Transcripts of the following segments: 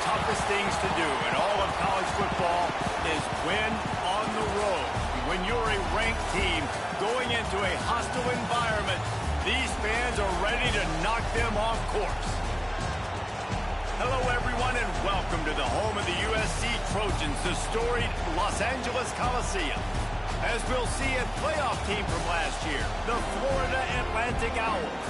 toughest things to do in all of college football is win on the road. When you're a ranked team going into a hostile environment, these fans are ready to knock them off course. Hello, everyone, and welcome to the home of the USC Trojans, the storied Los Angeles Coliseum. As we'll see, a playoff team from last year, the Florida Atlantic Owls,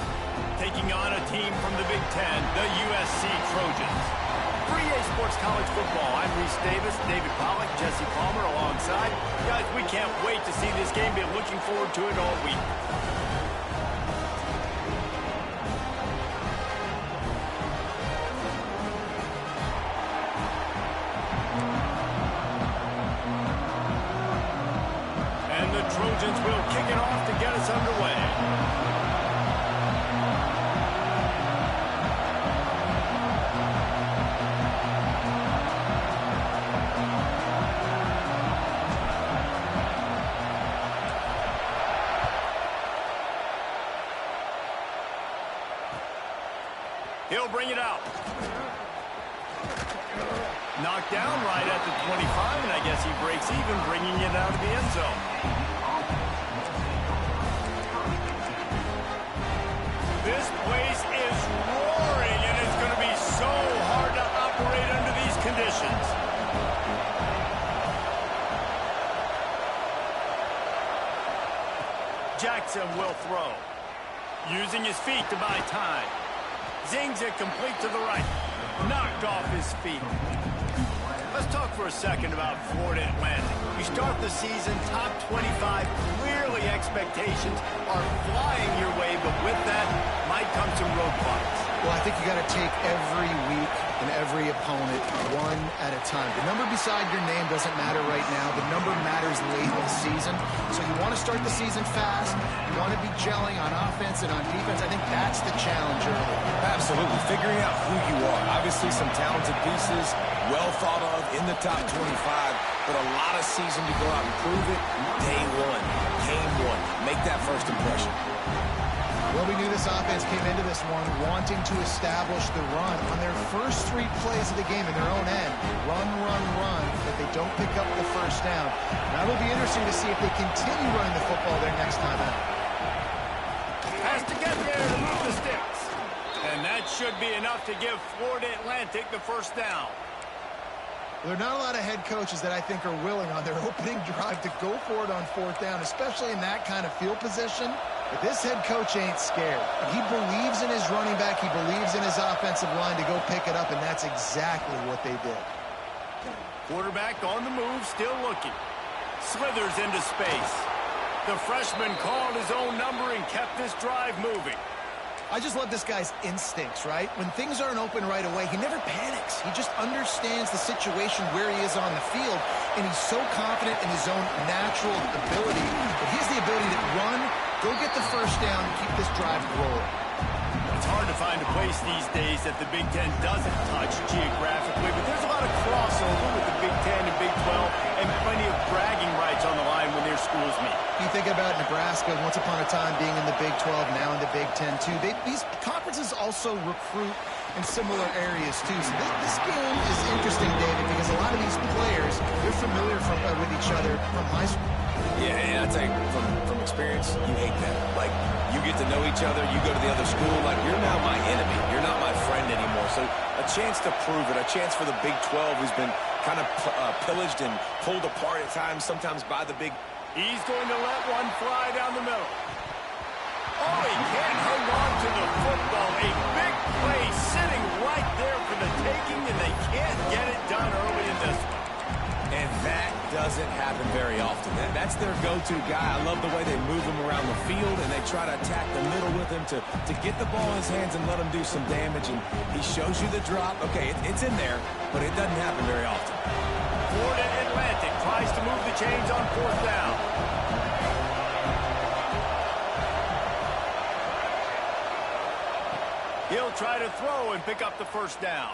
taking on a team from the Big Ten, the USC Trojans. For EA Sports College Football, I'm Reese Davis, David Pollack, Jesse Palmer alongside. Guys, we can't wait to see this game. Been looking forward to it all week. And the Trojans will kick it off to get us underway. He'll bring it out. Knocked down right at the 25, and I guess he breaks even, bringing it out of the end zone. This place is roaring, and it's going to be so hard to operate under these conditions. Jackson will throw. Using his feet to buy time. Zings it complete to the right. Knocked off his feet. Let's talk for a second about Florida Atlantic. You start the season top 25. Clearly expectations are flying your way, but with that might come some roadblocks. Well, I think you got to take every week and every opponent one at a time. The number beside your name doesn't matter right now. The number matters late in the season. So you want to start the season fast. You want to be gelling on offense and on defense. I think that's the challenge early. Absolutely. Figuring out who you are. Obviously some talented pieces, well thought of in the top 25, but a lot of season to go out and prove it. Day one, game one. Make that first impression. Well, we knew this offense came into this one wanting to establish the run on their first 3 plays of the game in their own end. Run, run, run, but they don't pick up the first down. Now it'll be interesting to see if they continue running the football their next time out. Has to get there to move the sticks. And that should be enough to give Florida Atlantic the first down. There are not a lot of head coaches that I think are willing on their opening drive to go for it on 4th down, especially in that kind of field position. But this head coach ain't scared. He believes in his running back. He believes in his offensive line to go pick it up, and that's exactly what they did. Quarterback on the move, still looking. Slithers into space. The freshman called his own number and kept this drive moving. I just love this guy's instincts, right? When things aren't open right away, he never panics. He just understands the situation where he is on the field, and he's so confident in his own natural ability that he has the ability to run, go get the first down, and keep this drive rolling. It's hard to find a place these days that the Big Ten doesn't touch geographically, but there's a lot of crossover with the Big Ten and Big 12 and plenty of bragging rights on the line when their schools meet. You think about Nebraska, once upon a time being in the Big 12, now in the Big 10 too. These conferences also recruit in similar areas too. So this game is interesting, David, because a lot of these players, they're familiar with each other from high school. Yeah, and I tell you, from experience, you hate that. Like, you get to know each other, you go to the other school, like, you're now my enemy. You're not my friend anymore. So a chance to prove it, a chance for the Big 12, who's been kind of pillaged and pulled apart at times, sometimes by the Big. He's going to let one fly down the middle. Oh, he can't hang on to the football. A big play sitting right there for the taking, and they can't get it done early in this one. And that doesn't happen very often. That's their go-to guy. I love the way they move him around the field, and they try to attack the middle with him to get the ball in his hands and let him do some damage. And he shows you the drop. Okay, it's in there, but it doesn't happen very often. Florida Atlantic tries to move the chains on 4th down. He'll try to throw and pick up the first down.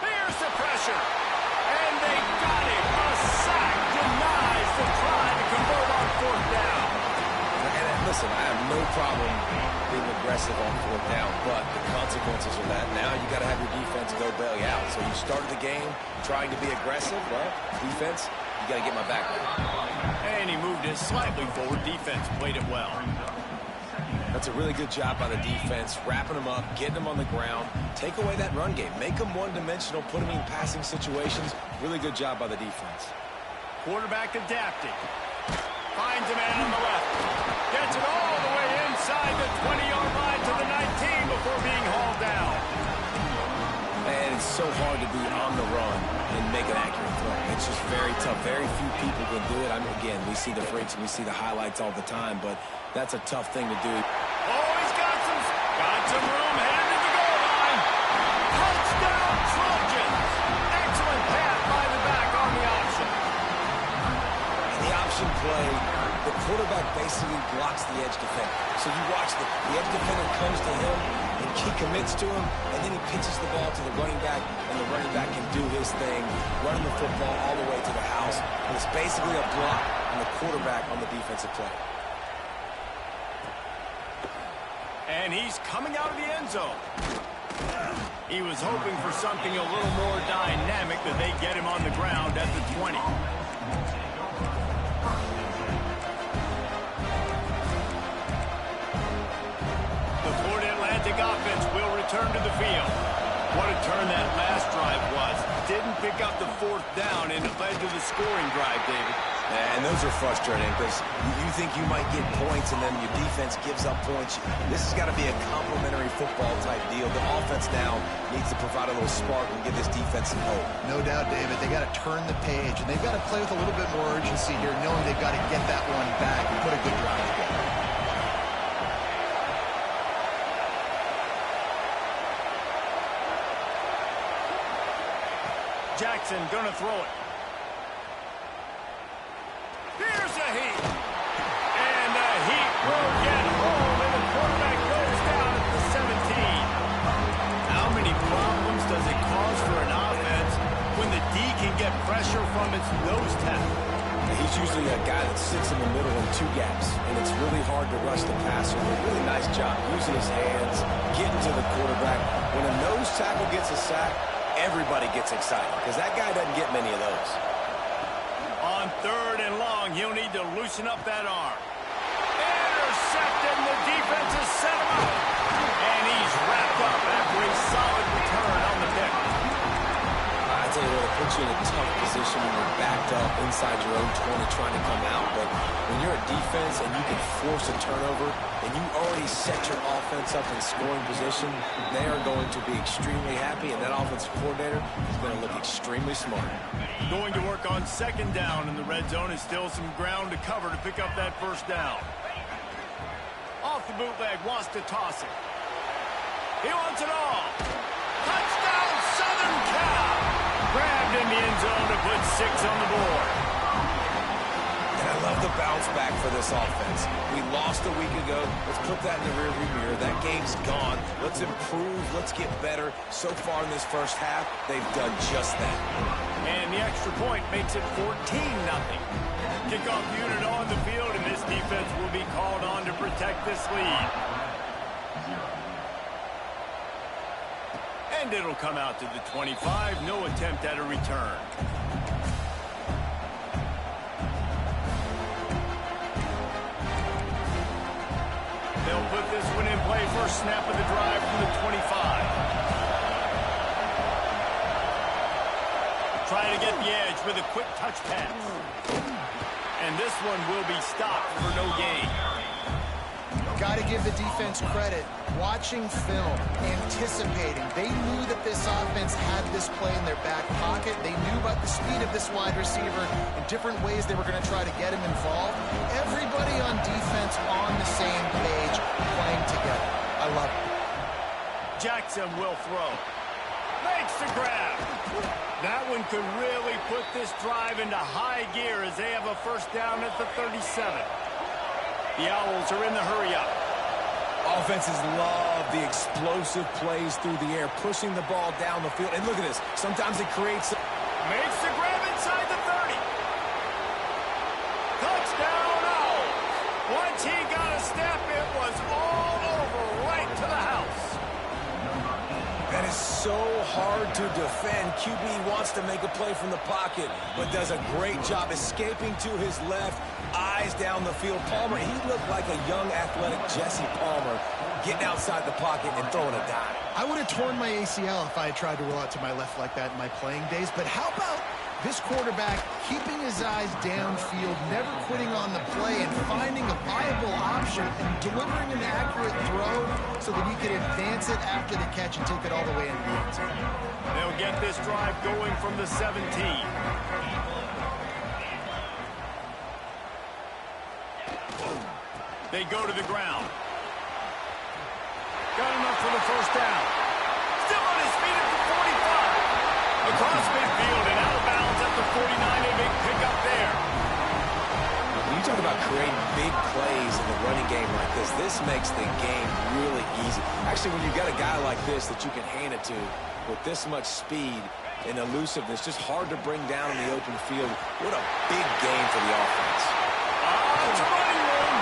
Here's the pressure. And they got him. A sack denies the try to convert on 4th down. And listen, I have no problem being aggressive on fourth down, but the consequences of that, now you got to have your defense go bail you out. So you started the game trying to be aggressive. Well, defense, you got to get my back. And he moved it slightly forward. Defense played it well. That's a really good job by the defense, wrapping them up, getting them on the ground, take away that run game, make them one-dimensional, put them in passing situations. Really good job by the defense. Quarterback adapting. Finds a man on the left. Gets it all the way inside the 20-yard line to the 19 before being hauled down. And it's so hard to be on the run and make an accurate throw. It's just very tough. Very few people can do it. I mean, again, we see the freaks and we see the highlights all the time, but that's a tough thing to do. Oh, he's got some room headed to the goal line. Touchdown, Trojans. Excellent pass by the back on the option. The option play, the quarterback basically blocks the edge defender. So you watch the edge defender comes to him, and he commits to him, and then he pitches the ball to the running back, and the running back can do his thing, running the football all the way to the house. And it's basically a block on the quarterback on the defensive play. And he's coming out of the end zone. He was hoping for something a little more dynamic, that they get him on the ground at the 20. Offense will return to the field. What a turn that last drive was. Didn't pick up the fourth down, and it led to the scoring drive, David. And those are frustrating because you think you might get points, and then your defense gives up points. This has got to be a complementary football type deal. The offense now needs to provide a little spark and give this defense some hope. No doubt, David. They got to turn the page, and they've got to play with a little bit more urgency here, knowing they've got to get that one back and put a good drive together. Jackson gonna throw it. Here's a heat. And the heat will get home, and the quarterback goes down at the 17. How many problems does it cause for an offense when the D can get pressure from its nose tackle? He's usually a guy that sits in the middle in two gaps, and it's really hard to rush the passer. Really nice job using his hands, getting to the quarterback. When a nose tackle gets a sack, everybody gets excited because that guy doesn't get many of those. On third and long, he'll need to loosen up that arm. Intercepted, and the defense has set him up. And he's wrapped up after a solid return on the pick. I tell you what, it puts you in a tough position when you're backed up inside your own 20 trying to come out. But when you're a defense and you can force a turnover and you already set your offense up in scoring position, they are going to be extremely happy, and that offensive coordinator is going to look extremely smart. Going to work on second down in the red zone, is still some ground to cover to pick up that first down. Off the bootleg, wants to toss it. He wants it all. Touchdown, Southern Cal. Grabbed in the end zone to put 6 on the board. And I love the bounce back for this offense. We lost a week ago. Let's put that in the rearview mirror. That game's gone. Let's improve. Let's get better. So far in this first half, they've done just that. And the extra point makes it 14-0. Kickoff unit on the field, and this defense will be called on to protect this lead. And it'll come out to the 25. No attempt at a return. They'll put this one in play. First snap of the drive from the 25. Trying to get the edge with a quick touch pass. And this one will be stopped for no gain. Got to give the defense credit. Watching film, anticipating. They knew that this offense had this play in their back pocket. They knew about the speed of this wide receiver and different ways they were going to try to get him involved. Everybody on defense on the same page, playing together. I love it. Jackson will throw. Makes the grab. That one could really put this drive into high gear as they have a first down at the 37. The Owls are in the hurry-up. Offenses love the explosive plays through the air, pushing the ball down the field. And look at this. Sometimes it creates... Makes the grab inside the 30. Touchdown, Owls. Once he got a step, it was all over right to the house. That is so hard to defend. QB wants to make a play from the pocket, but does a great job escaping to his left, eyes down the field. Palmer, he looked like a young, athletic Jesse Palmer, getting outside the pocket and throwing a dime. I would have torn my ACL if I had tried to roll out to my left like that in my playing days, but how about this quarterback keeping his eyes downfield, never quitting on the play, and finding a viable option and delivering an accurate throw so that he could advance it after the catch and take it all the way into the end zone. They'll get this drive going from the 17. They go to the ground. Got enough for the first down. Still on his feet at the 45. Across midfield and out of bounds at the 49. A big pickup there. When you talk about creating big plays in the running game like this makes the game really easy. Actually, when you've got a guy like this that you can hand it to with this much speed and elusiveness, just hard to bring down in the open field. What a big game for the offense. It's a running room.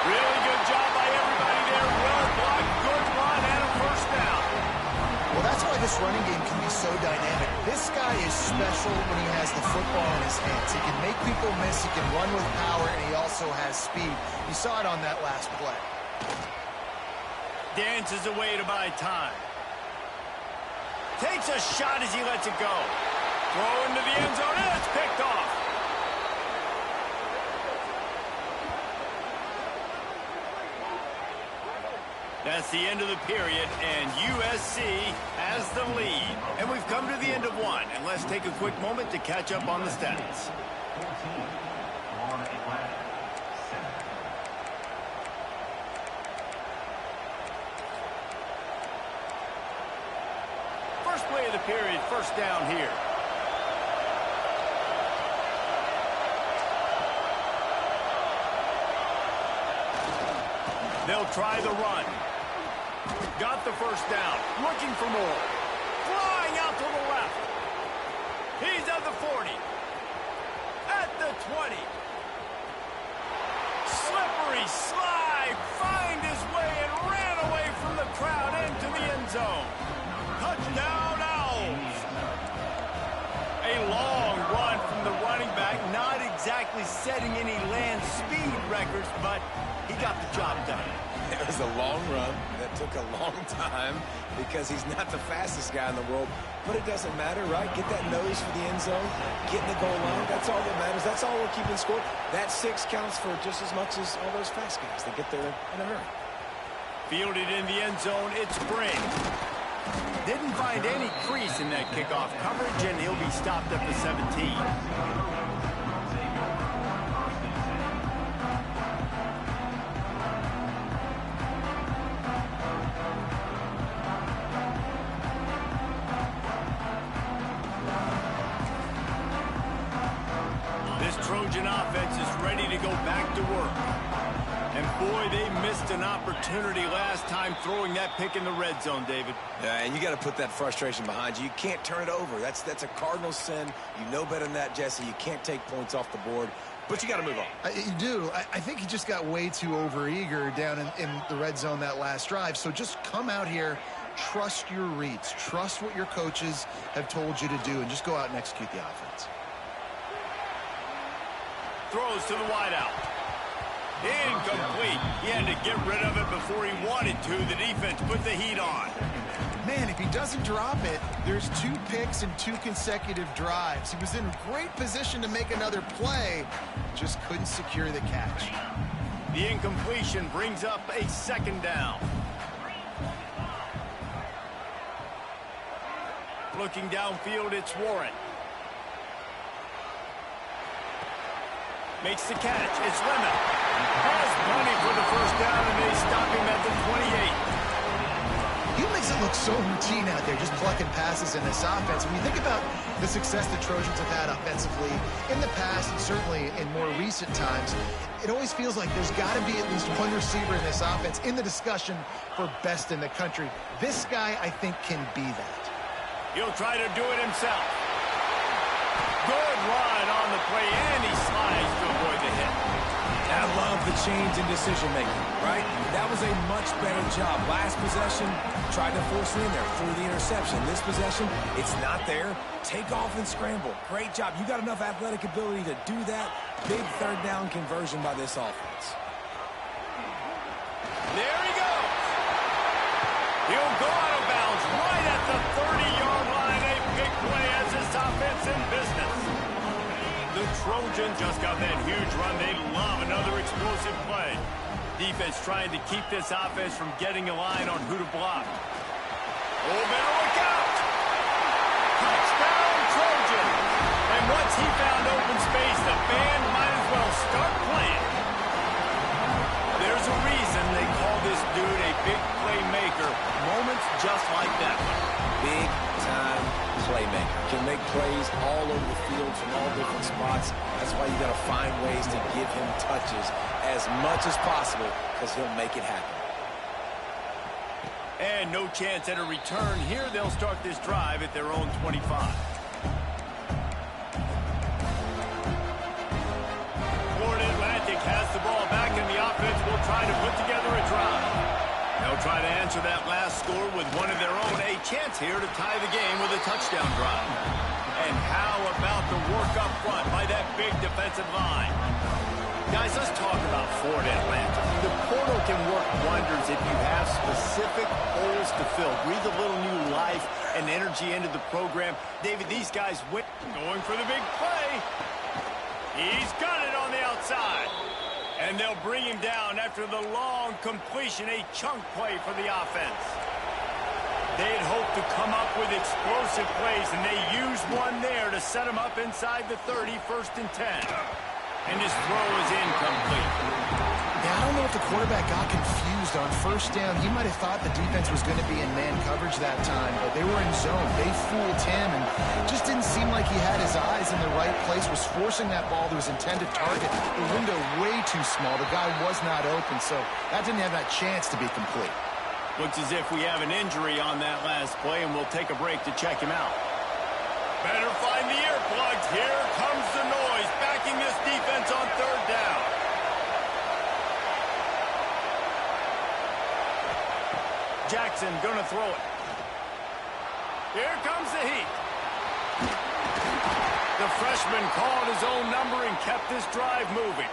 Really good job by everybody there. Well blocked, good run, and a first down. Well, that's why this running game can be so dynamic. This guy is special when he has the football in his hands. He can make people miss, he can run with power, and he also has speed. You saw it on that last play. Dances away to buy time. Takes a shot as he lets it go. Throw into the end zone, and it's picked off. That's the end of the period, and USC has the lead. And we've come to the end of one, and let's take a quick moment to catch up on the stats. First play of the period, first down here. They'll try the run. Got the first down. Looking for more. Flying out to the left. He's at the 40. At the 20. Slippery slide. Find his way and ran away from the crowd into the end zone. Touchdown, Owls. A long run from the running back. Not exactly setting any land speed records, but he got the job done. It was a long run that took a long time because he's not the fastest guy in the world. But it doesn't matter, right? Get that nose for the end zone, get in the goal line. That's all that matters. That's all we're keeping score. That 6 counts for just as much as all those fast guys that get there in a hurry. Fielded in the end zone, it's Spring. Didn't find any crease in that kickoff coverage, and he'll be stopped at the 17. Trojan offense is ready to go back to work. And boy, they missed an opportunity last time throwing that pick in the red zone, David. Yeah, and you got to put that frustration behind you. You can't turn it over. That's a cardinal sin. You know better than that, Jesse. You can't take points off the board, but you got to move on. You do. I think he just got way too overeager down in the red zone that last drive. So just come out here, trust your reads, trust what your coaches have told you to do, and just go out and execute the offense. Throws to the wideout. Incomplete. He had to get rid of it before he wanted to. The defense put the heat on. Man, if he doesn't drop it, there's 2 picks and 2 consecutive drives. He was in great position to make another play, just couldn't secure the catch. The incompletion brings up a second down. Looking downfield, it's Warren. Makes the catch. It's Lemon. Has plenty for the first down, and they stop him at the 28. He makes it look so routine out there, just plucking passes in this offense. When you think about the success the Trojans have had offensively in the past, and certainly in more recent times, it always feels like there's got to be at least one receiver in this offense in the discussion for best in the country. This guy, I think, can be that. He'll try to do it himself. Good run on the play, and he slides to avoid the hit. I love the change in decision-making, right? That was a much better job. Last possession, tried to force it in there, threw the interception. This possession, it's not there. Take off and scramble. Great job. You got enough athletic ability to do that. Big third down conversion by this offense. There he goes. He'll go out of bounds right at the 30-yard line. A big play as this offense in business. The Trojans just got that huge run. They love another explosive play. Defense trying to keep this offense from getting a line on who to block. Oh, better look out. Touchdown, Trojans. And once he found open space, the band might as well start playing. There's a reason they call this dude a big playmaker. Moments just like that one. Big-time playmaker. Can make plays all over the field from all different spots. That's why you got to find ways to give him touches as much as possible because he'll make it happen. And no chance at a return here. They'll start this drive at their own 25. Florida Atlantic has the ball back, and the offense will try to put together a drive. They'll try to answer that last score with one of their own. A chance here to tie the game with a touchdown drive. And how about the work up front by that big defensive line? Guys, let's talk about Florida Atlantic. The portal can work wonders if you have specific holes to fill. Breathe a little new life and energy into the program. David, these guys went going for the big play. He's got it on the outside. And they'll bring him down after the long completion, a chunk play for the offense. They'd hoped to come up with explosive plays, and they used one there to set him up inside the 30, 1st and 10. And his throw is incomplete. Yeah, I don't know if the quarterback got confused on 1st down. He might have thought the defense was going to be in man coverage that time, but they were in zone. They fooled him, and just didn't seem like he had his eyes in the right place, was forcing that ball to his intended target. The window way too small. The guy was not open, so that didn't have that chance to be complete. Looks as if we have an injury on that last play, and we'll take a break to check him out. Better find the earplugs. Here comes the noise, backing this defense on 3rd down. Jackson gonna throw it. Here comes the heat. The freshman called his own number and kept this drive moving.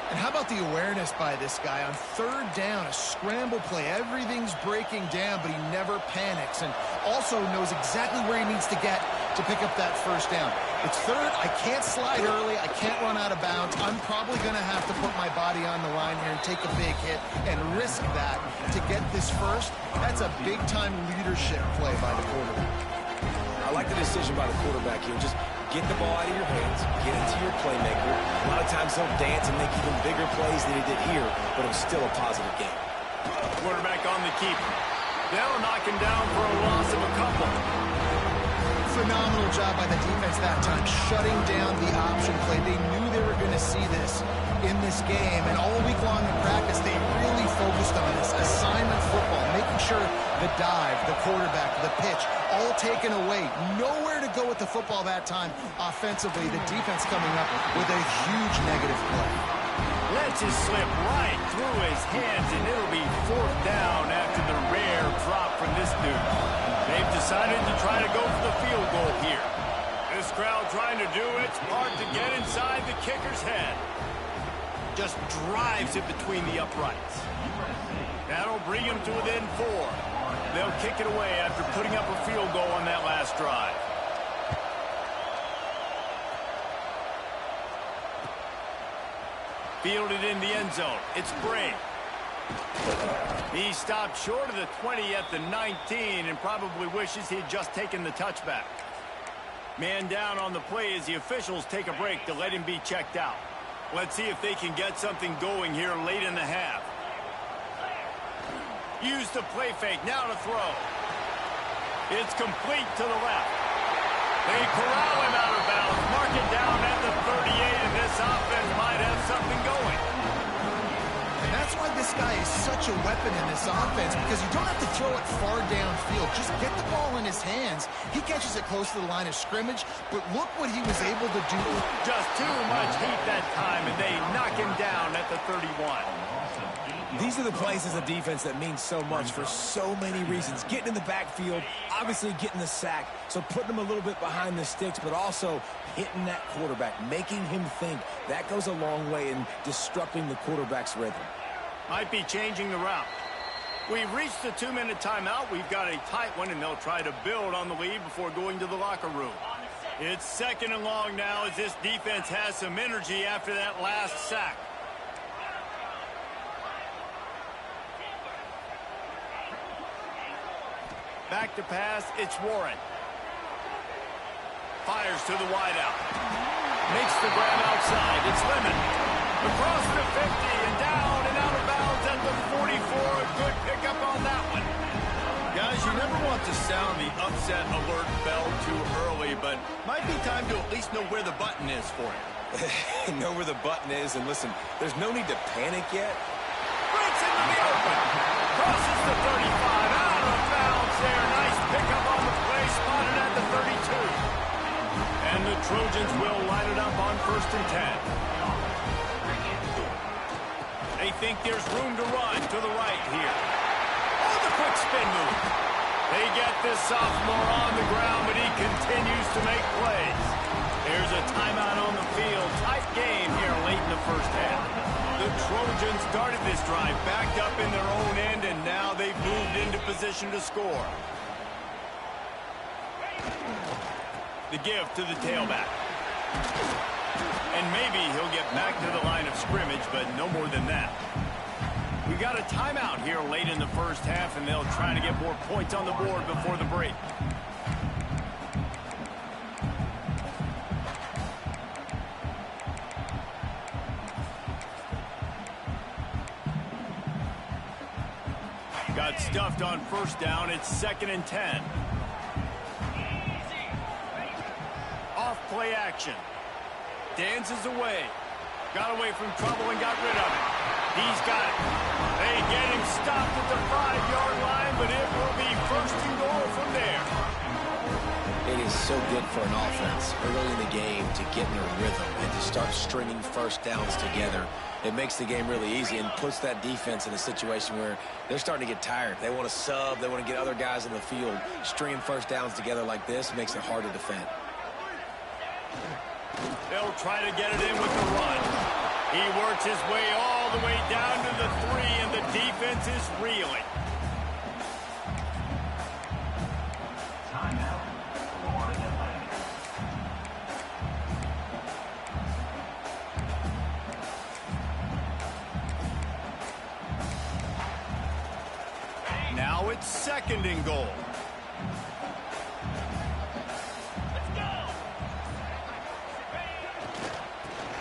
And how about the awareness by this guy on 3rd down, a scramble play. Everything's breaking down, but he never panics and also knows exactly where he needs to get to pick up that 1st down. It's 3rd. I can't slide early. I can't run out of bounds. I'm probably going to have to put my body on the line here and take a big hit and risk that to get this 1st. That's a big-time leadership play by the quarterback. I like the decision by the quarterback here. Just get the ball out of your hands, get it to your playmaker. A lot of times he'll dance and make even bigger plays than he did here, but it was still a positive game. Quarterback on the keeper. They'll knock him down for a loss of a couple. Phenomenal job by the defense that time, shutting down the option play. They knew they were going to see this in this game, and all week long in practice, they really focused on this assignment football, making sure the dive, the quarterback, the pitch, all taken away. Nowhere to go with the football that time offensively. The defense coming up with a huge negative play. Lets it slip right through his hands, and it'll be 4th down after the rare drop from this dude. They've decided to try to go for the field goal here. This crowd trying to do its part to get inside the kicker's head. Just drives it between the uprights. That'll bring him to within 4. They'll kick it away after putting up a field goal on that last drive. Fielded in the end zone. It's Bray. He stopped short of the 20 at the 19 and probably wishes he had just taken the touchback. Man down on the play as the officials take a break to let him be checked out. Let's see if they can get something going here late in the half. Use the play fake, now to throw. It's complete to the left. They corral him out of bounds, mark it down at the 38, and this offense might have something going. And that's why this guy is such a weapon in this offense because you don't have to throw it far downfield. Just get the ball in his hands. He catches it close to the line of scrimmage, but look what he was able to do. Just too much heat that time, and they knock him down at the 31. These are the plays as a defense that mean so much for so many reasons. Getting in the backfield, obviously getting the sack, so putting him a little bit behind the sticks, but also hitting that quarterback, making him think. That goes a long way in disrupting the quarterback's rhythm. Might be changing the route. We've reached the 2-minute timeout. We've got a tight one, and they'll try to build on the lead before going to the locker room. It's 2nd and long now as this defense has some energy after that last sack. Back to pass, it's Warren. Fires to the wideout. Makes the grab outside. It's Lemon. Across the 50 and down and out of bounds at the 44. A good pickup on that one. Guys, you never want to sound the upset alert bell too early, but might be time to at least know where the button is for you. Know where the button is, and listen, there's no need to panic yet. Breaks into the open. Crosses the 35. Out of bounds there. Nice pickup on the play. Spotted at the 32. And the Trojans will line it up on 1st and 10. They think there's room to run to the right here. Oh, the quick spin move. They get this sophomore on the ground, but he continues to make plays. There's a timeout on the field. Tight game here late in the first half. The Trojans started this drive backed up in their own end, and now they've moved into position to score. The give to the tailback. And maybe he'll get back to the line of scrimmage, but no more than that. We got a timeout here late in the first half, and they'll try to get more points on the board before the break. Got stuffed on 1st down. It's 2nd and 10. Off play action. Dances away. Got away from trouble and got rid of it. He's got it. They get him stopped at the 5-yard line, but it will be 1st and goal from there. It is so good for an offense early in the game to get in their rhythm and to start stringing 1st downs together. It makes the game really easy and puts that defense in a situation where they're starting to get tired. They want to sub. They want to get other guys in the field. Stringing 1st downs together like this makes it hard to defend. They'll try to get it in with the run. He works his way all the way down to the 3, and the defense is reeling. Now it's 2nd and goal.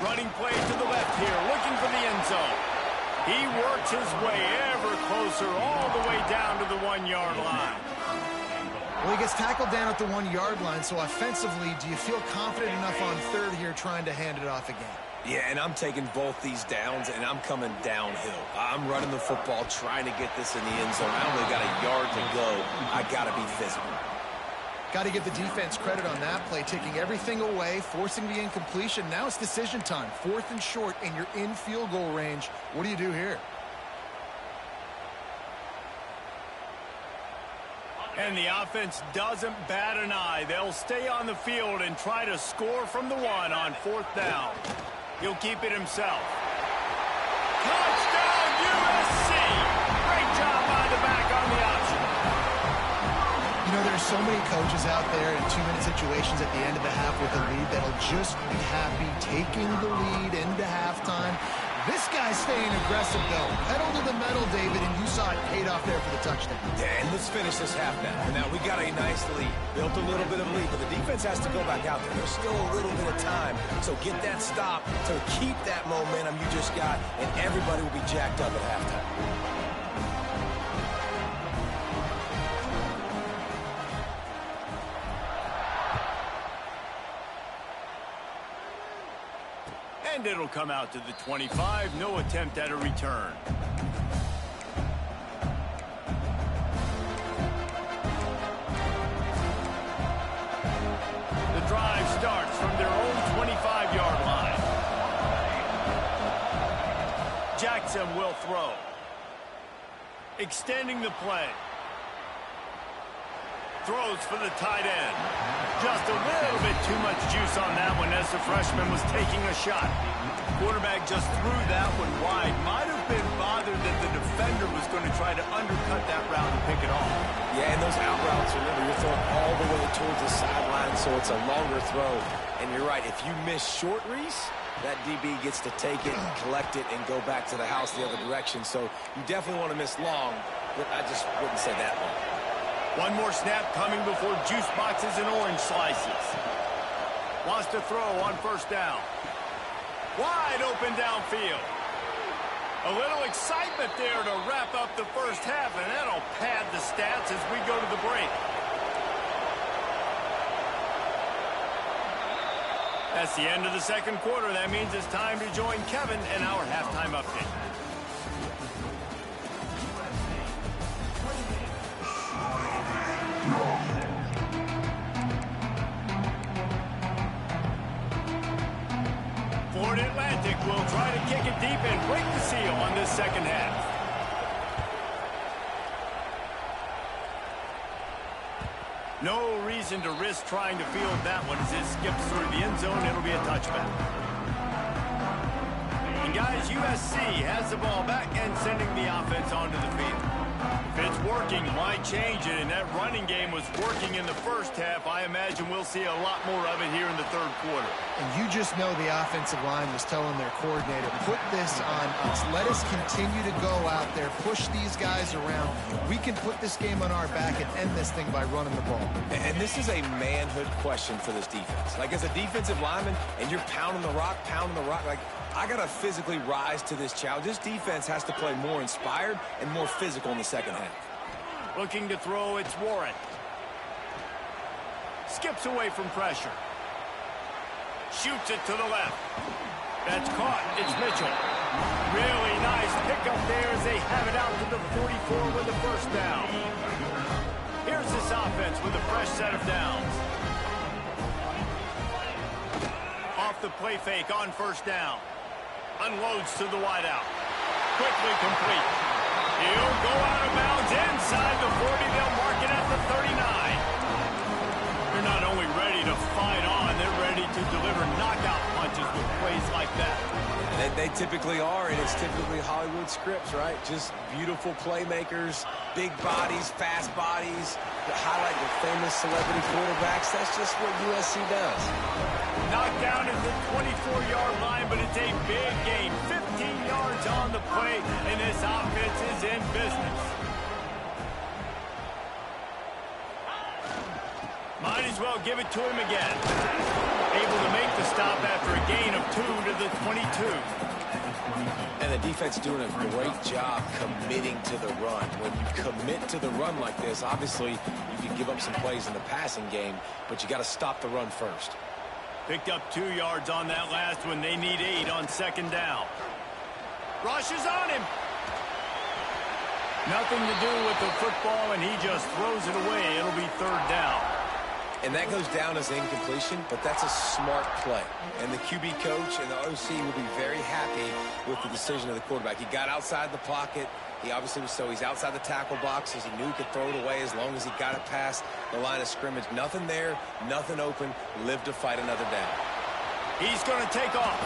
Running play to the left here, looking for the end zone. He works his way ever closer, all the way down to the 1-yard line. Well, he gets tackled down at the 1-yard line, so offensively, do you feel confident enough on 3rd here trying to hand it off again? Yeah, and I'm taking both these downs, and I'm coming downhill. I'm running the football, trying to get this in the end zone. I only got a yard to go. I got to be physical. Got to give the defense credit on that play, taking everything away, forcing the incompletion. Now it's decision time. 4th and short, and you're in field goal range. What do you do here? And the offense doesn't bat an eye. They'll stay on the field and try to score from the 1 on 4th down. He'll keep it himself. Touchdown, USC! Great job by the back on the option. You know, there's so many coaches out there in 2-minute situations at the end of the half with a lead that'll just be happy taking the lead into halftime. This guy's staying aggressive, though. Pedal to the metal, David, and you saw it paid off there for the touchdown. Yeah, and let's finish this half now. Now, we got a nice lead. Built a little bit of lead, but the defense has to go back out there. There's still a little bit of time. So get that stop to keep that momentum you just got, and everybody will be jacked up at halftime. And it'll come out to the 25. No attempt at a return. starts from their own 25-yard line. Jackson will throw. Extending the play. Throws for the tight end. Just a little bit too much juice on that one as the freshman was taking a shot. Quarterback just threw that one wide. Might have been bothered that the defender was going to try to undercut that route and pick it off. Yeah, and those out routes, remember, you're throwing all the way towards the sideline, so it's a longer throw. And you're right, if you miss short, Reese, that DB gets to take it, collect it, and go back to the house the other direction. So you definitely want to miss long, but I just wouldn't say that long. One more snap coming before juice boxes and orange slices. Wants to throw on first down. Wide open downfield. A little excitement there to wrap up the first half, and that'll pad the stats as we go to the break. That's the end of the second quarter. That means it's time to join Kevin in our halftime update. Florida Atlantic will try to kick it deep and break the seal on this second half. No reason to risk trying to field that one as it skips through the end zone. It'll be a touchback. And guys, USC has the ball back and sending the offense onto the field. If it's working, why change it? And that running game was working in the first half. I imagine we'll see a lot more of it here in the third quarter. And you just know the offensive line was telling their coordinator, put this on us. Let us continue to go out there, push these guys around. We can put this game on our back and end this thing by running the ball. And this is a manhood question for this defense. Like, as a defensive lineman, and you're pounding the rock, like, I got to physically rise to this challenge. This defense has to play more inspired and more physical in the second half. Looking to throw, it's Warren. Skips away from pressure. Shoots it to the left. That's caught. It's Mitchell. Really nice pickup there as they have it out to the 44 with the first down. Here's this offense with a fresh set of downs. Off the play fake on first down. Unloads to the wideout. Quickly complete. He'll go out of bounds inside the 40. They'll mark it at the 39. They're not only ready to fight on, they're ready to deliver knockout punches with plays like that. They typically are, and it's typically Hollywood scripts, right? Just beautiful playmakers, big bodies, fast bodies, that highlight the famous celebrity quarterbacks. That's just what USC does. Knocked down at the 24-yard line, but it's a big gain. 15 yards on the play, and this offense is in business. Might as well give it to him again. Able to make the stop after a gain of 2 to the 22. And the defense doing a great job committing to the run. When you commit to the run like this, obviously you can give up some plays in the passing game, but you got to stop the run first. Picked up 2 yards on that last one. They need 8 on second down. Rushes on him. Nothing to do with the football, and he just throws it away. It'll be third down. And that goes down as incompletion, but that's a smart play. And the QB coach and the OC will be very happy with the decision of the quarterback. He got outside the pocket. He obviously was he's outside the tackle boxes. He knew he could throw it away as long as he got it past the line of scrimmage. Nothing there, nothing open. Live to fight another down. He's going to take off.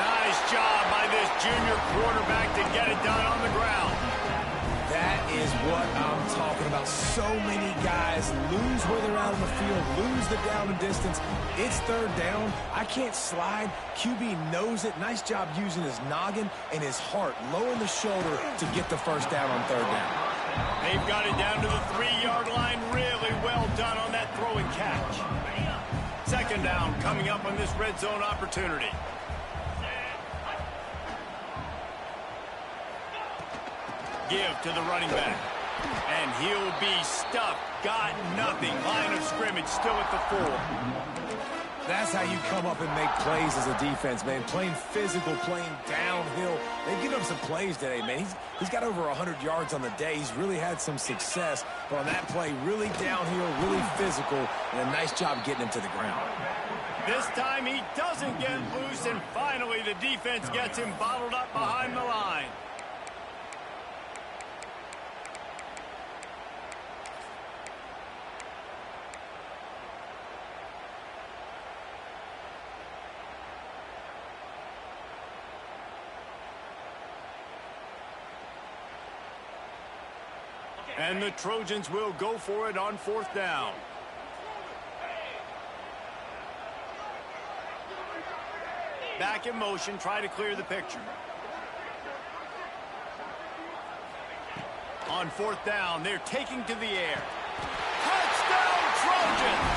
Nice job by this junior quarterback to get it done on the ground. That is what I'm talking about. So many guys lose where they're out on the field, lose the down and distance. It's third down. I can't slide. QB knows it. Nice job using his noggin and his heart, lowering the shoulder to get the first down on third down. They've got it down to the 3-yard line. Really well done on that throw and catch. Second down coming up on this red zone opportunity. Give to the running back. And he'll be stuffed. Got nothing. Line of scrimmage still at the 4. That's how you come up and make plays as a defense, man. Playing physical, playing downhill. They've given him some plays today, man. He's got over 100 yards on the day. He's really had some success. But on that play, really downhill, really physical, and a nice job getting him to the ground. This time he doesn't get loose, and finally the defense gets him bottled up behind the line. And the Trojans will go for it on 4th down. Back in motion, try to clear the picture. On 4th down, they're taking to the air. Touchdown, Trojans!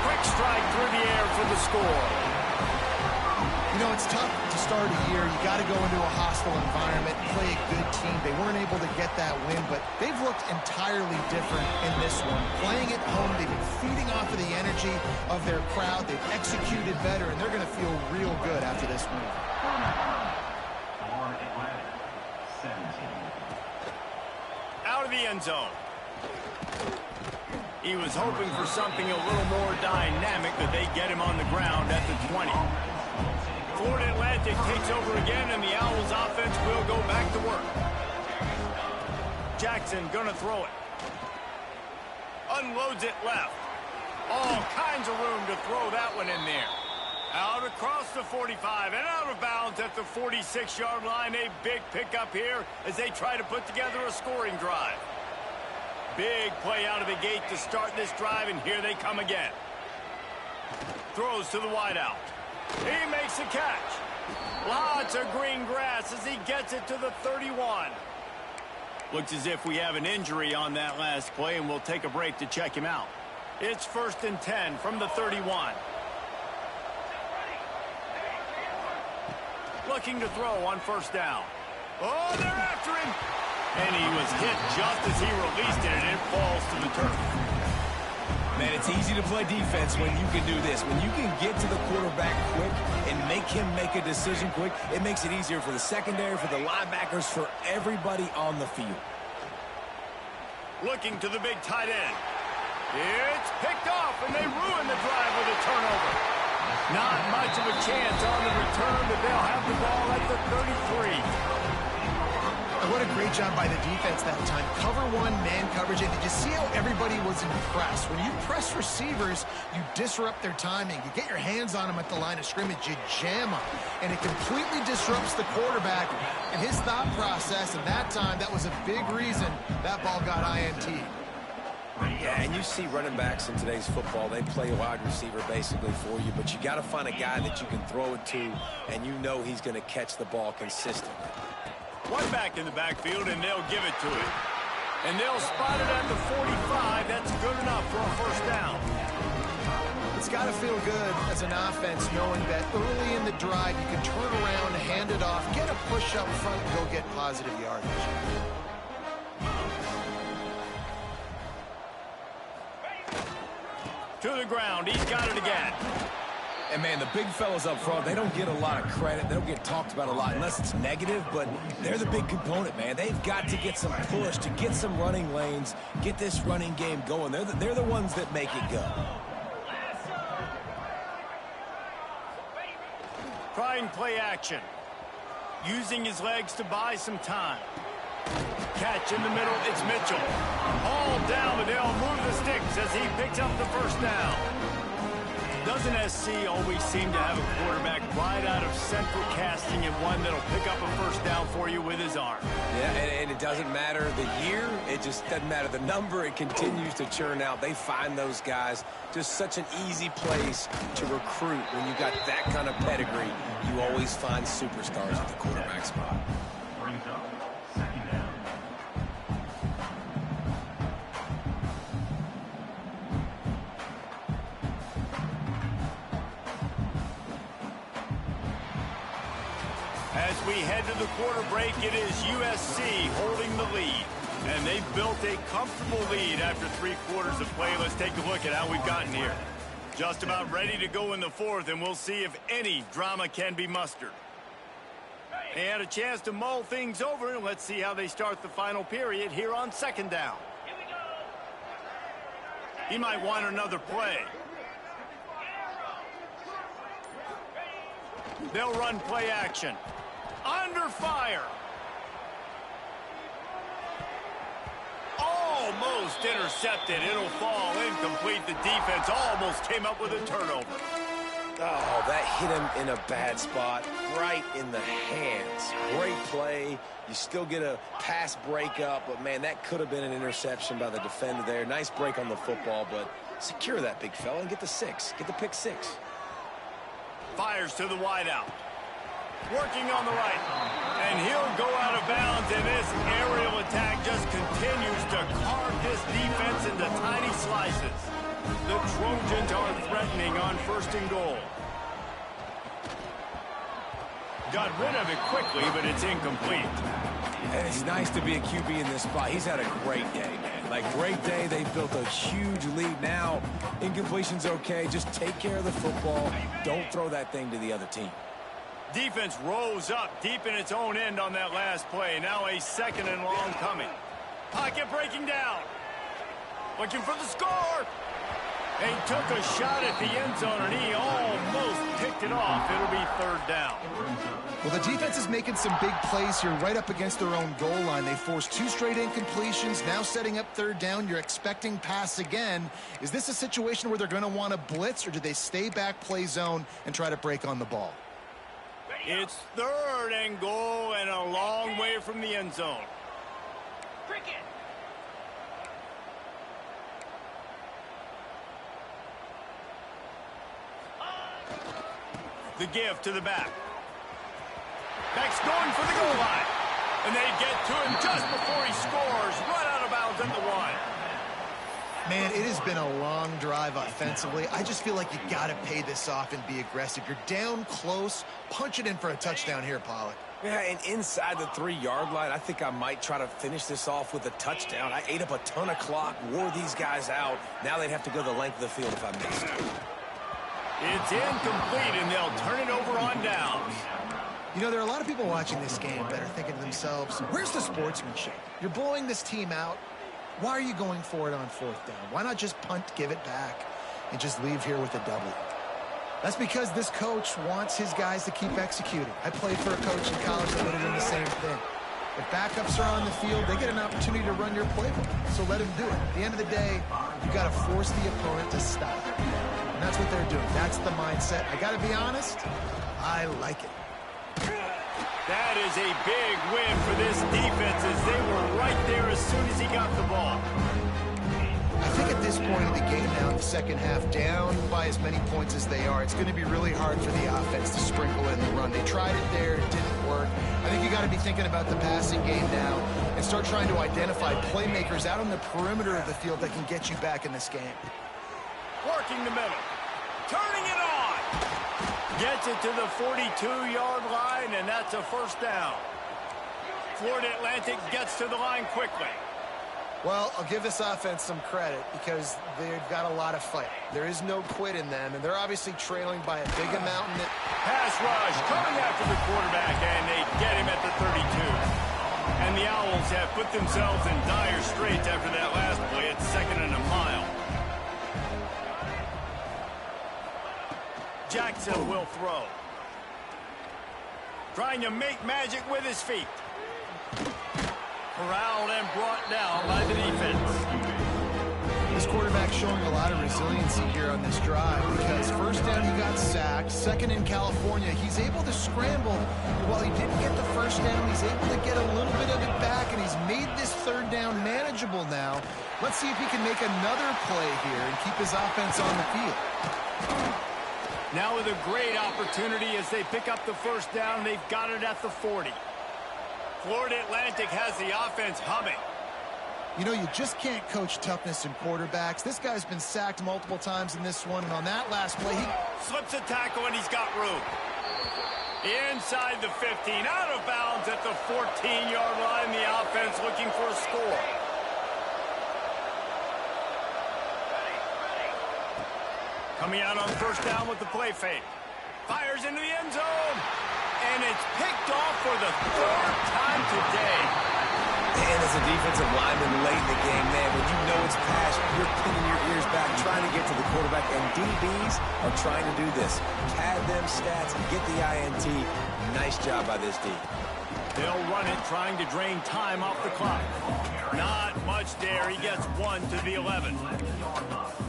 Quick strike through the air for the score. You know, it's tough to start a year. You got to go into a hostile environment, play a good team. They weren't able to get that win, but they've looked entirely different in this one. Playing at home, they've been feeding off of the energy of their crowd. They've executed better, and they're going to feel real good after this win. Out of the end zone. He was hoping for something a little more dynamic, but they get him on the ground at the 20. Florida Atlantic takes over again, and the Owls offense will go back to work. Jackson gonna throw it. Unloads it left. All kinds of room to throw that one in there. Out across the 45 and out of bounds at the 46-yard line. A big pickup here as they try to put together a scoring drive. Big play out of the gate to start this drive, and here they come again. Throws to the wideout. He makes a catch. Lots of green grass as he gets it to the 31. Looks as if we have an injury on that last play, and we'll take a break to check him out. It's 1st and 10 from the 31. Looking to throw on 1st down. Oh, they're after him. And he was hit just as he released it, and it falls to the turf. Man, it's easy to play defense when you can do this. When you can get to the quarterback quick and make him make a decision quick, it makes it easier for the secondary, for the linebackers, for everybody on the field. Looking to the big tight end. It's picked off, and they ruin the drive with a turnover. Not much of a chance on the return, but they'll have the ball at the 33. What a great job by the defense that time. Cover one, man coverage, and did you see how everybody was impressed? When you press receivers, you disrupt their timing. You get your hands on them at the line of scrimmage, you jam them, and it completely disrupts the quarterback and his thought process, and that time, that was a big reason that ball got INT. Yeah, and you see running backs in today's football, they play wide receiver basically for you, but you got to find a guy that you can throw it to, and you know he's going to catch the ball consistently. One back in the backfield, and they'll give it to him. And they'll spot it at the 45. That's good enough for a 1st down. It's got to feel good as an offense knowing that early in the drive you can turn around, hand it off, get a push up front, and go get positive yardage. To the ground. He's got it again. And, man, the big fellas up front, they don't get a lot of credit. They don't get talked about a lot unless it's negative, but they're the big component, man. They've got to get some push, to get some running lanes, get this running game going. They're the ones that make it go. Trying play action. Using his legs to buy some time. Catch in the middle, it's Mitchell. All down, but they'll move the sticks as he picks up the 1st down. Doesn't SC always seem to have a quarterback right out of central casting and one that'll pick up a 1st down for you with his arm? Yeah, and it doesn't matter the year. It just doesn't matter the number. It continues to churn out. They find those guys. Just such an easy place to recruit. When you got that kind of pedigree, you always find superstars at the quarterback spot. As we head to the quarter break, it is USC holding the lead. And they've built a comfortable lead after 3 quarters of play. Let's take a look at how we've gotten here. Just about ready to go in the fourth, and we'll see if any drama can be mustered. They had a chance to mull things over, and let's see how they start the final period here on second down. He might want another play. They'll run play action. Under fire. Almost intercepted. It'll fall incomplete. The defense almost came up with a turnover. Oh, that hit him in a bad spot, right in the hands. Great play. You still get a pass breakup, but, man, that could have been an interception by the defender there. Nice break on the football, but secure that big fella and get the 6. Get the pick 6. Fires to the wideout. Working on the right. And he'll go out of bounds, and this aerial attack just continues to carve this defense into tiny slices. The Trojans are threatening on 1st and goal. Got rid of it quickly, but it's incomplete. And it's nice to be a QB in this spot. He's had a great day, man. Like, great day. They've built a huge lead. Now, incompletion's okay. Just take care of the football. Don't throw that thing to the other team. Defense rose up deep in its own end on that last play. Now a 2nd and long coming. Pocket breaking down. Looking for the score. They took a shot at the end zone, and he almost picked it off. It'll be 3rd down. Well, the defense is making some big plays here right up against their own goal line. They forced 2 straight incompletions, now setting up 3rd down. You're expecting pass again. Is this a situation where they're going to want to blitz, or do they stay back, play zone, and try to break on the ball? It's 3rd and goal and a long way from the end zone. Cricket. The give to the back. Back's going for the goal line. And they get to him just before he scores. Right out of bounds at the 1. Man, it has been a long drive offensively. I just feel like you got to pay this off and be aggressive. You're down close. Punch it in for a touchdown here, Pollack. Yeah, and inside the 3-yard line, I think I might try to finish this off with a touchdown. I ate up a ton of clock, wore these guys out. Now they'd have to go the length of the field if I missed. It's incomplete, and they'll turn it over on downs. You know, there are a lot of people watching this game that are thinking to themselves, where's the sportsmanship? You're blowing this team out. Why are you going for it on 4th down? Why not just punt, give it back, and just leave here with a W? That's because this coach wants his guys to keep executing. I played for a coach in college that would have done the same thing. If backups are on the field, they get an opportunity to run your playbook, so let them do it. At the end of the day, you got to force the opponent to stop. And that's what they're doing. That's the mindset. I got to be honest, I like it. That is a big win for this defense as they were right there as soon as he got the ball. I think at this point in the game now, in the second half, down by as many points as they are, it's going to be really hard for the offense to sprinkle in the run. They tried it there, it didn't work. I think you got to be thinking about the passing game now and start trying to identify playmakers out on the perimeter of the field that can get you back in this game. Working the middle. Turning it on. Gets it to the 42-yard line, and that's a 1st down. Florida Atlantic gets to the line quickly. Well, I'll give this offense some credit because they've got a lot of fight. There is no quit in them, and they're obviously trailing by a big amount. Pass rush coming after the quarterback, and they get him at the 32. And the Owls have put themselves in dire straits after that last play. It's 2nd and a mile. Jackson will throw. Trying to make magic with his feet. Corralled and brought down by the defense. This quarterback showing a lot of resiliency here on this drive because 1st down he got sacked, 2nd in California. He's able to scramble. While he didn't get the 1st down, he's able to get a little bit of it back, and he's made this 3rd down manageable now. Let's see if he can make another play here and keep his offense on the field. Now with a great opportunity as they pick up the 1st down, they've got it at the 40. Florida Atlantic has the offense humming. You know, you just can't coach toughness in quarterbacks. This guy's been sacked multiple times in this one, and on that last play, he slips a tackle, and he's got room. Inside the 15, out of bounds at the 14-yard line. The offense looking for a score. Coming out on first down with the play fake. Fires into the end zone. And it's picked off for the third time today. And as a defensive lineman late in the game, man, when you know it's pass, you're pinning your ears back, trying to get to the quarterback. And DBs are trying to do this. Pad them stats and get the INT. Nice job by this D. They'll run it, trying to drain time off the clock. Not much there. He gets 1 to the 11.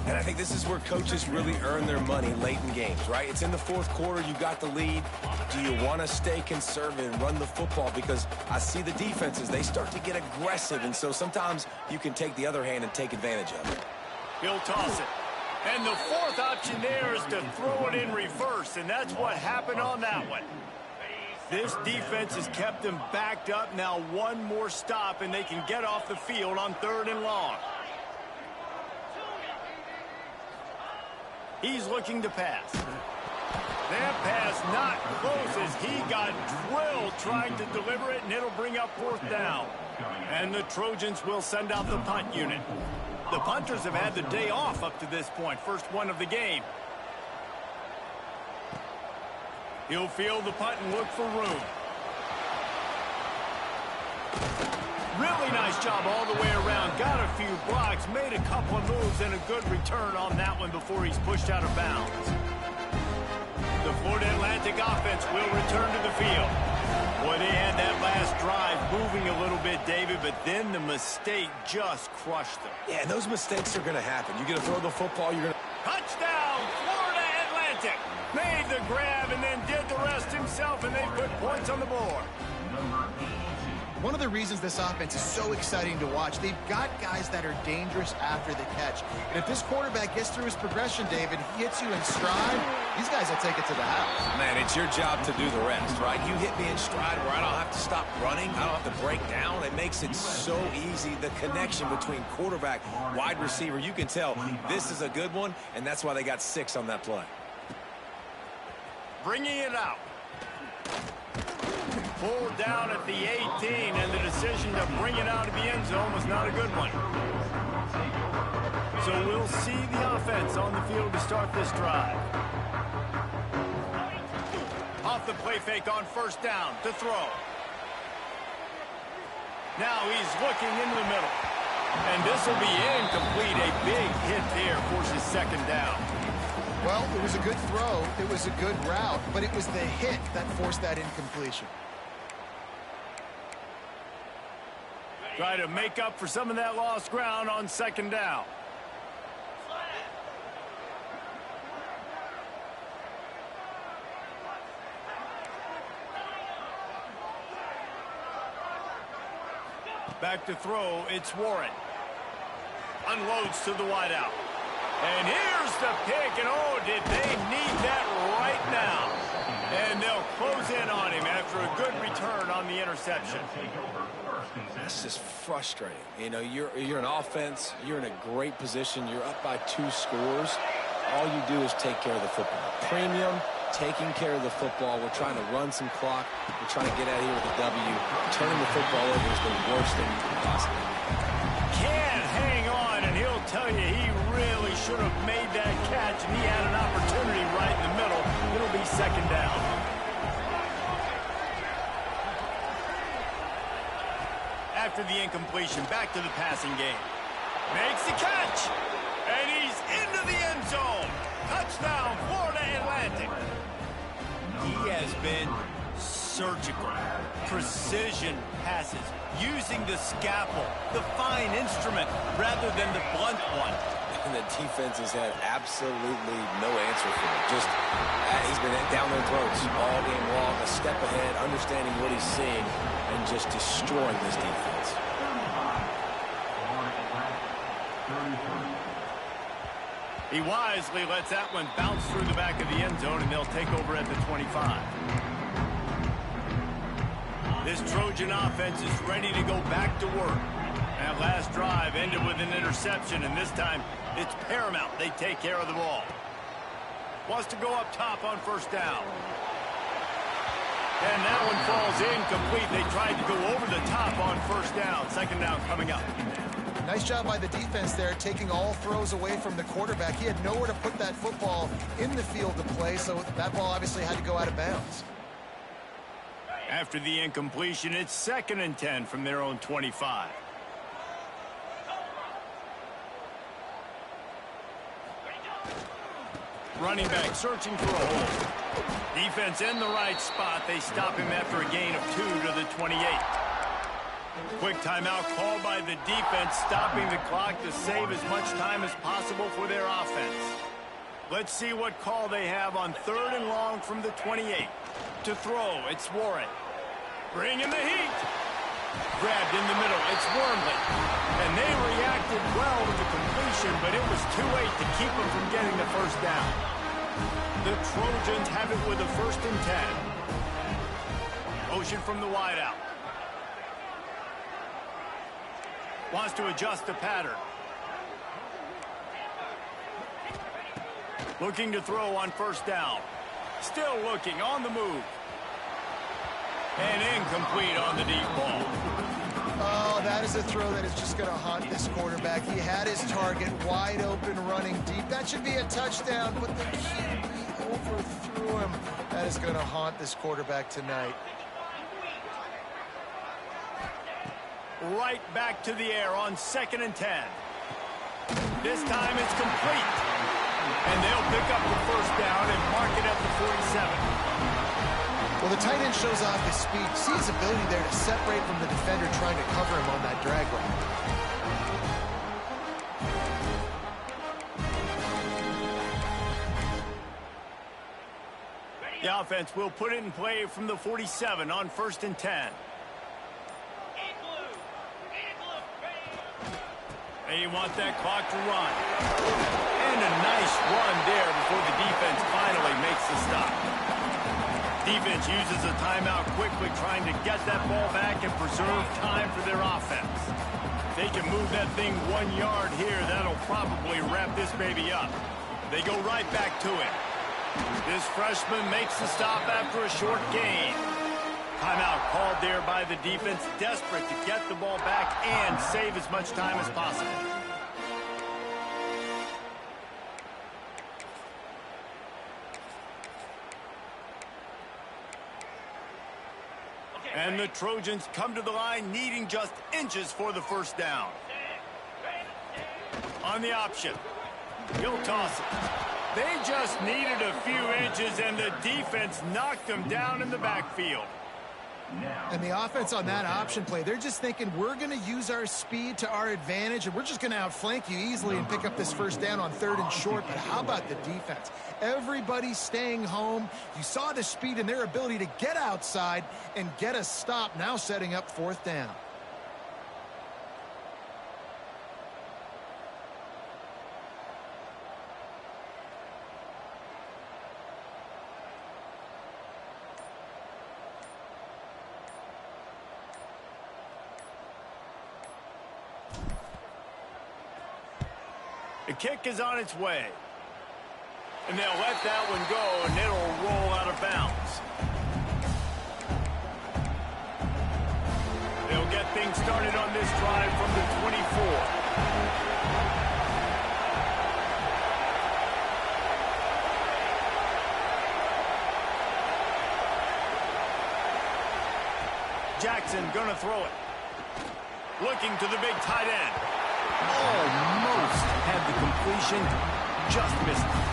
And I think this is where coaches really earn their money late in games, right? It's in the fourth quarter. You got the lead. Do you want to stay conservative and run the football? Because I see the defenses, they start to get aggressive. And so sometimes you can take the other hand and take advantage of it. He'll toss it. And the fourth option there is to throw it in reverse. And that's what happened on that one. This defense has kept them backed up. Now one more stop, and they can get off the field on 3rd and long. He's looking to pass. That pass not close as he got drilled trying to deliver it, and it'll bring up 4th down. And the Trojans will send out the punt unit. The punters have had the day off up to this point. First one of the game. He'll field the punt and look for room. Really nice job all the way around. Got a few blocks, made a couple of moves, and a good return on that one before he's pushed out of bounds. The Florida Atlantic offense will return to the field. Boy, they had that last drive moving a little bit, David, but then the mistake just crushed them. Yeah, and those mistakes are going to happen. You're going to throw the football, you're going to... Touchdown, Florida Atlantic! Made the grab and then did the rest himself, and they put points on the board. One of the reasons this offense is so exciting to watch, they've got guys that are dangerous after the catch. And if this quarterback gets through his progression, David, he hits you in stride, these guys will take it to the house. Man, it's your job to do the rest, right? You hit me in stride where I don't have to stop running. I don't have to break down. It makes it so easy. The connection between quarterback, wide receiver, you can tell this is a good one, and that's why they got 6 on that play. Bringing it out. Pulled down at the 18, and the decision to bring it out of the end zone was not a good one. So we'll see the offense on the field to start this drive. Off the play fake on first down to throw. Now he's looking into the middle. And this will be incomplete. A big hit there forces 2nd down. Well, it was a good throw, it was a good route, but it was the hit that forced that incompletion. Try to make up for some of that lost ground on 2nd down. Back to throw, it's Warren. Unloads to the wideout. And here's the pick, and oh, did they need that right now. And they'll close in on him after a good return on the interception. That's just frustrating. You know, you're an offense, you're in a great position, you're up by 2 scores. All you do is take care of the football. Premium, taking care of the football. We're trying to run some clock. We're trying to get out of here with a W. Turning the football over is the worst thing you can possibly do. Can't hang on, and he'll tell you he really should have made that catch, and he had an opportunity right in the middle. It'll be 2nd down. After the incompletion, back to the passing game. Makes the catch, and he's into the end zone. Touchdown, Florida Atlantic. He has been surgical, precision passes, using the scalpel, the fine instrument, rather than the blunt one. And the defense has had absolutely no answer for him. Just, he's been down their throats all game long, a step ahead, understanding what he's seeing, and just destroying this defense. He wisely lets that one bounce through the back of the end zone, and they'll take over at the 25. This Trojan offense is ready to go back to work. That last drive ended with an interception, and this time it's paramount they take care of the ball. Wants to go up top on first down. And that one falls incomplete. They tried to go over the top on first down. 2nd down coming up. Nice job by the defense there, taking all throws away from the quarterback. He had nowhere to put that football in the field to play, so that ball obviously had to go out of bounds. After the incompletion, it's 2nd and 10 from their own 25. Running back searching for a hole. Defense in the right spot. They stop him after a gain of 2 to the 28. Quick timeout called by the defense, stopping the clock to save as much time as possible for their offense. Let's see what call they have on 3rd and long from the 28. To throw, it's Warren. Bring in the heat. Grabbed in the middle, it's Wormley. And they reacted well to the completion, but it was too late to keep them from getting the first down. The Trojans have it with a 1st and 10. Motion from the wideout. Wants to adjust the pattern. Looking to throw on 1st down. Still looking on the move. And incomplete on the deep ball. Oh, that is a throw that is just going to haunt this quarterback. He had his target wide open running deep. That should be a touchdown, but the QB overthrew him. That is going to haunt this quarterback tonight. Right back to the air on 2nd and 10. This time it's complete. And they'll pick up the 1st down and mark it at the 47. Well, the tight end shows off his speed. See his ability there to separate from the defender trying to cover him on that drag route. The offense will put it in play from the 47 on 1st and 10. They want that clock to run. And a nice run there before the defense finally makes the stop. Defense uses a timeout quickly, trying to get that ball back and preserve time for their offense. If they can move that thing 1 yard here, that'll probably wrap this baby up. They go right back to it. This freshman makes the stop after a short gain. Timeout called there by the defense, desperate to get the ball back and save as much time as possible. And the Trojans come to the line needing just inches for the 1st down. On the option, he'll toss it. They just needed a few inches, and the defense knocked them down in the backfield. And the offense on that option play, they're just thinking, we're going to use our speed to our advantage, and we're just going to outflank you easily and pick up this 1st down on 3rd and short. But how about the defense? Everybody staying home. You saw the speed and their ability to get outside and get a stop, now setting up 4th down. The kick is on its way. And they'll let that one go, and it'll roll out of bounds. They'll get things started on this drive from the 24. Jackson gonna throw it. Looking to the big tight end. Almost had the completion, just missed it.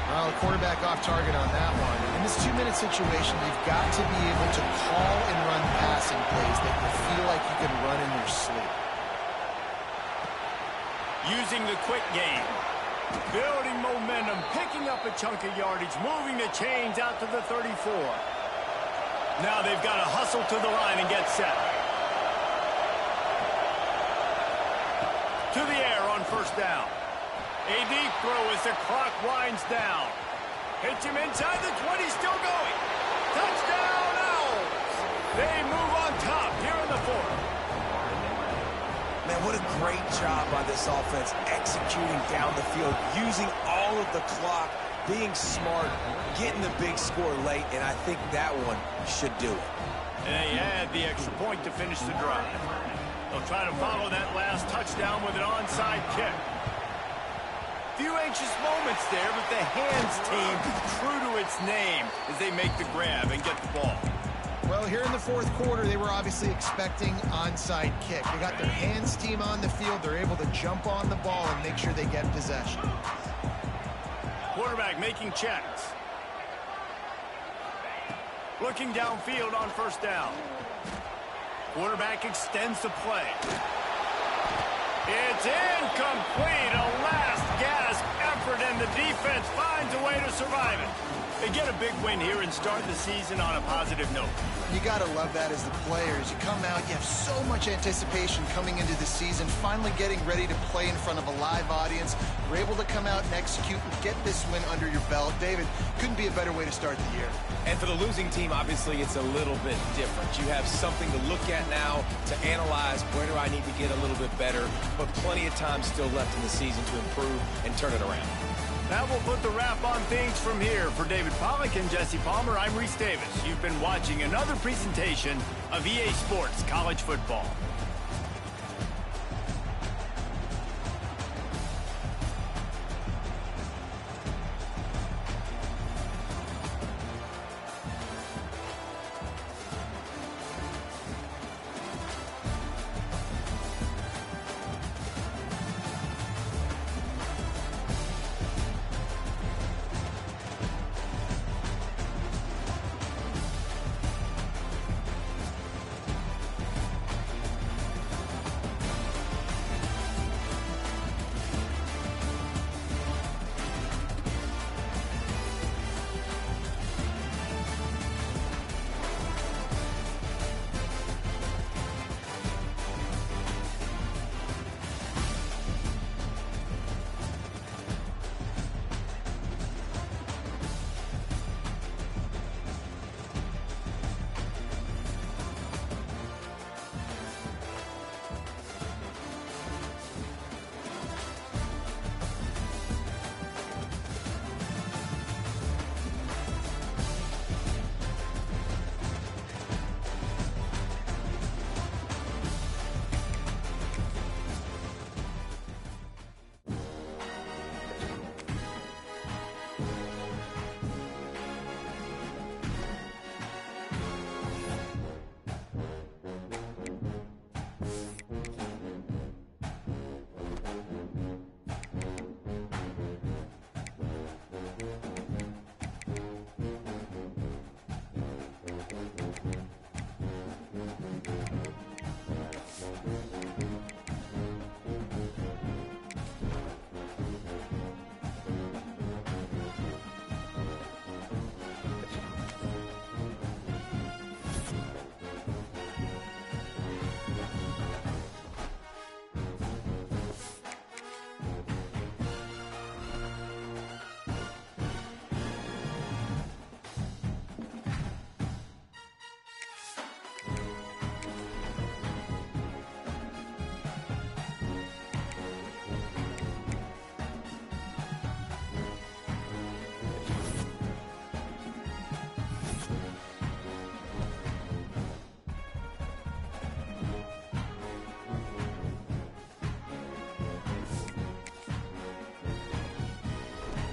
Well, the quarterback off target on that one. In this 2-minute situation, you've got to be able to call and run passing plays that you feel like you can run in your sleep. Using the quick game. Building momentum, picking up a chunk of yardage, moving the chains out to the 34. Now they've got to hustle to the line and get set. To the air on 1st down. A deep throw as the clock winds down. Hits him inside the 20, still going. Touchdown, Owls! They move on top here in the 4th. Man, what a great job by this offense executing down the field, using all of the clock, being smart, getting the big score late, and I think that one should do it. And they had the extra point to finish the drive. They'll try to follow that last touchdown with an onside kick. Few anxious moments there, but the hands team true to its name as they make the grab and get the ball. Well, here in the fourth quarter, they were obviously expecting onside kick. They got their hands team on the field. They're able to jump on the ball and make sure they get possession. Quarterback making checks. Looking downfield on first down. Quarterback extends the play. It's incomplete. A last-gasp effort, and the defense finds a way to survive it. They get a big win here and start the season on a positive note. You got to love that as the players. You come out, you have so much anticipation coming into the season, finally getting ready to play in front of a live audience. You're able to come out and execute and get this win under your belt. David, couldn't be a better way to start the year. And for the losing team, obviously, it's a little bit different. You have something to look at now, to analyze where do I need to get a little bit better, but plenty of time still left in the season to improve and turn it around. That will put the wrap on things from here. For David Pollack and Jesse Palmer, I'm Reese Davis. You've been watching another presentation of EA Sports College Football.